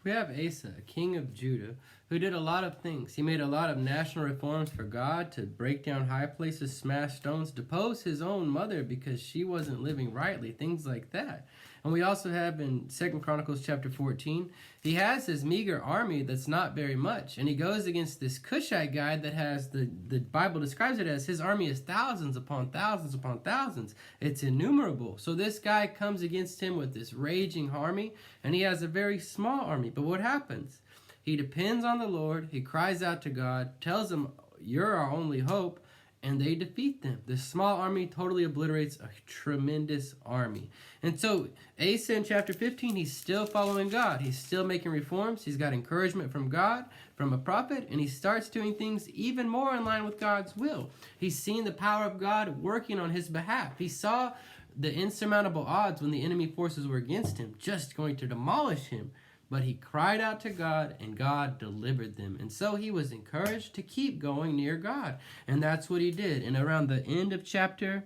We have Asa, a king of Judah, who did a lot of things. He made a lot of national reforms for God to break down high places, smash stones, depose his own mother because she wasn't living rightly, things like that. And we also have in 2 Chronicles chapter 14, he has his meager army that's not very much. And he goes against this Cushite guy that has, the Bible describes it as, his army is thousands upon thousands upon thousands. It's innumerable. So this guy comes against him with this raging army, and he has a very small army. But what happens? He depends on the Lord. He cries out to God, tells him, "You're our only hope," and they defeat them. This small army totally obliterates a tremendous army. And so Asa in chapter 15, he's still following God. He's still making reforms. He's got encouragement from God, from a prophet, and he starts doing things even more in line with God's will. He's seen the power of God working on his behalf. He saw the insurmountable odds when the enemy forces were against him, just going to demolish him. But he cried out to God, and God delivered them. And so he was encouraged to keep going near God. And that's what he did. And around the end of chapter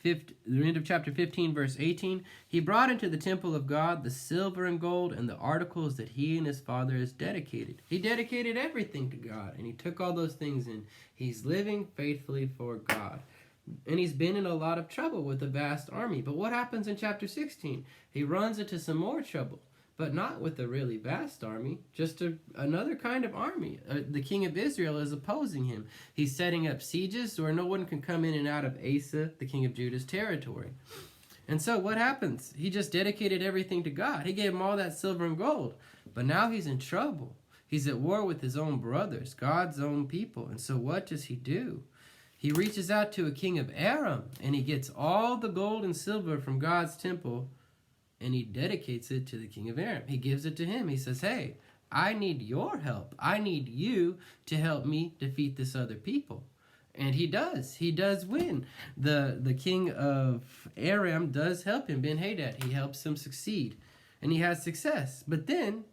15, verse 18, he brought into the temple of God the silver and gold and the articles that he and his father has dedicated. He dedicated everything to God, and he took all those things in. He's living faithfully for God. And he's been in a lot of trouble with a vast army. But what happens in chapter 16? He runs into some more trouble. But not with a really vast army, just another kind of army. The king of Israel is opposing him. He's setting up sieges where no one can come in and out of Asa, the king of Judah's territory. And so what happens? He just dedicated everything to God. He gave him all that silver and gold. But now he's in trouble. He's at war with his own brothers, God's own people. And so what does he do? He reaches out to a king of Aram, and he gets all the gold and silver from God's temple, and he dedicates it to the king of Aram. He gives it to him. He says, "Hey, I need your help. I need you to help me defeat this other people." And he does. He does win. The king of Aram does help him, Ben-Hadad. He helps him succeed, and he has success. But then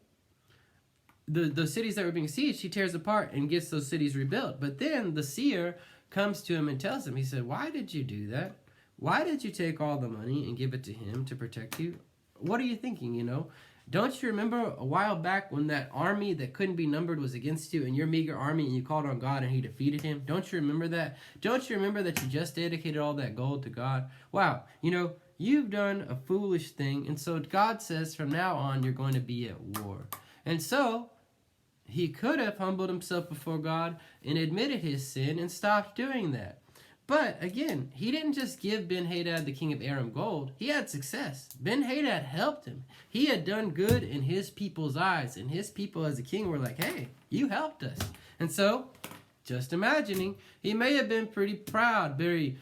the cities that were being sieged, he tears apart and gets those cities rebuilt. But then the seer comes to him and tells him, he said, "Why did you do that? Why did you take all the money and give it to him to protect you? What are you thinking, Don't you remember a while back when that army that couldn't be numbered was against you, and your meager army, and you called on God and he defeated him? Don't you remember that? Don't you remember that you just dedicated all that gold to God? Wow, you've done a foolish thing." And so God says from now on you're going to be at war. And so he could have humbled himself before God and admitted his sin and stopped doing that. But again, he didn't just give Ben-Hadad, the king of Aram, gold. He had success. Ben-Hadad helped him. He had done good in his people's eyes, and his people as a king were like, "Hey, you helped us." And so, just imagining, he may have been pretty proud, very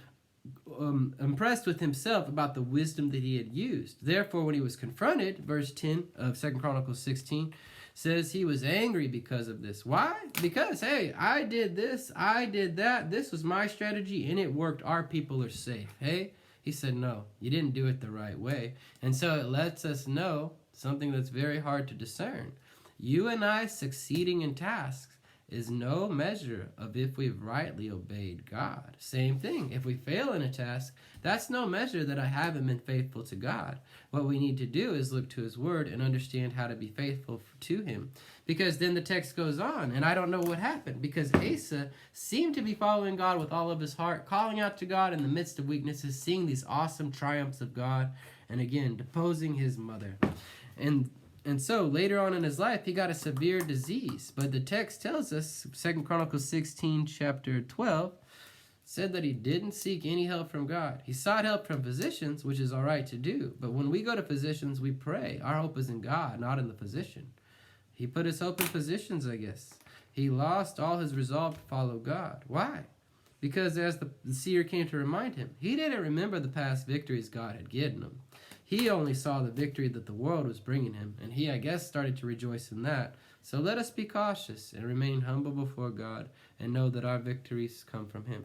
impressed with himself about the wisdom that he had used. Therefore, when he was confronted, verse 10 of 2 Chronicles 16, says he was angry because of this. Why? Because, hey, I did this, I did that, this was my strategy, and it worked. Our people are safe. Hey, he said, no, you didn't do it the right way. And so it lets us know something that's very hard to discern. You and I succeeding in tasks is no measure of if we've rightly obeyed God. Same thing. If we fail in a task, that's no measure that I haven't been faithful to God. What we need to do is look to his word and understand how to be faithful to him. Because then the text goes on, and I don't know what happened, because Asa seemed to be following God with all of his heart, calling out to God in the midst of weaknesses, seeing these awesome triumphs of God, and again, deposing his mother. And so later on in his life, he got a severe disease. But the text tells us, 2 Chronicles 16, chapter 12, said that he didn't seek any help from God. He sought help from physicians, which is all right to do. But when we go to physicians, we pray. Our hope is in God, not in the physician. He put his hope in physicians, I guess. He lost all his resolve to follow God. Why? Because as the seer came to remind him, he didn't remember the past victories God had given him. He only saw the victory that the world was bringing him, and he, I guess, started to rejoice in that. So let us be cautious and remain humble before God and know that our victories come from him.